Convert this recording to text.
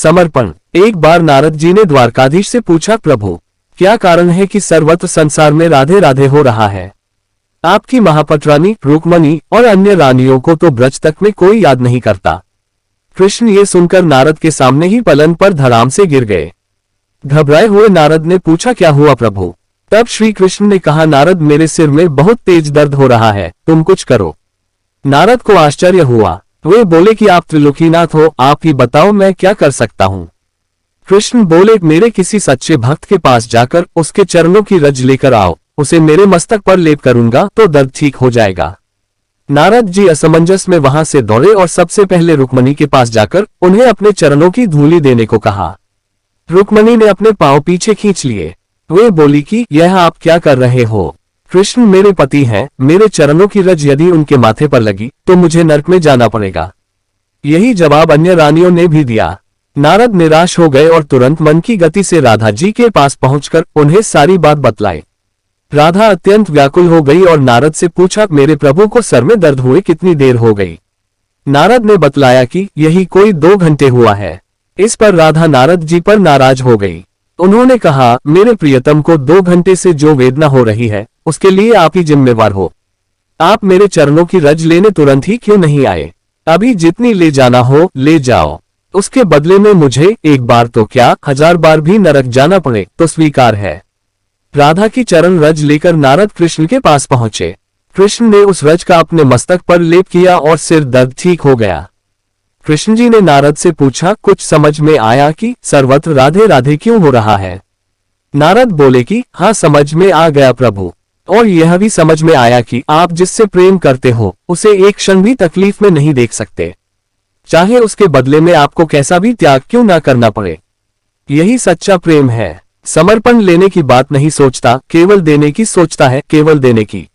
समर्पण। एक बार नारद जी ने द्वारकाधीश से पूछा, प्रभु क्या कारण है कि सर्वत्र संसार में राधे राधे हो रहा है? आपकी महापटरानी रुक्मणी और अन्य रानियों को तो ब्रज तक में कोई याद नहीं करता। कृष्ण ये सुनकर नारद के सामने ही पलंग पर धड़ाम से गिर गए। घबराए हुए नारद ने पूछा, क्या हुआ प्रभु? तब श्री कृष्ण ने कहा, नारद मेरे सिर में बहुत तेज दर्द हो रहा है, तुम कुछ करो। नारद को आश्चर्य हुआ। वे बोले कि आप त्रिलोकीनाथ हो, आप ही बताओ मैं क्या कर सकता हूँ। कृष्ण बोले, मेरे किसी सच्चे भक्त के पास जाकर उसके चरणों की रज लेकर आओ, उसे मेरे मस्तक पर लेप करूंगा तो दर्द ठीक हो जाएगा। नारद जी असमंजस में वहां से दौड़े और सबसे पहले रुक्मणी के पास जाकर उन्हें अपने चरणों की धूली देने को कहा। रुक्मणी ने अपने पांव पीछे खींच लिए। वे बोली कि यह आप क्या कर रहे हो? कृष्ण मेरे पति हैं, मेरे चरणों की रज यदि उनके माथे पर लगी तो मुझे नरक में जाना पड़ेगा। यही जवाब अन्य रानियों ने भी दिया। नारद निराश हो गए और तुरंत मन की गति से राधा जी के पास पहुंचकर उन्हें सारी बात बतलाई। राधा अत्यंत व्याकुल हो गई और नारद से पूछा, मेरे प्रभु को सर में दर्द हुए कितनी देर हो गई? नारद ने बतलाया कि यही कोई 2 घंटे हुआ है। इस पर राधा नारद जी पर नाराज हो गई। उन्होंने कहा, मेरे प्रियतम को 2 घंटे से जो वेदना हो रही है उसके लिए आप ही जिम्मेवार हो। आप मेरे चरणों की रज लेने तुरंत ही क्यों नहीं आए? अभी जितनी ले जाना हो ले जाओ, उसके बदले में मुझे एक बार तो क्या 1000 बार भी नरक जाना पड़े तो स्वीकार है। राधा की चरण रज लेकर नारद कृष्ण के पास पहुंचे। कृष्ण ने उस रज का अपने मस्तक पर लेप किया और सिर दर्द ठीक हो गया। कृष्ण जी ने नारद से पूछा, कुछ समझ में आया कि सर्वत्र राधे राधे क्यों हो रहा है? नारद बोले कि हाँ, समझ में आ गया प्रभु, और यह भी समझ में आया कि आप जिससे प्रेम करते हो उसे एक क्षण भी तकलीफ में नहीं देख सकते, चाहे उसके बदले में आपको कैसा भी त्याग क्यों ना करना पड़े। यही सच्चा प्रेम है। समर्पण लेने की बात नहीं सोचता, केवल देने की सोचता है, केवल देने की।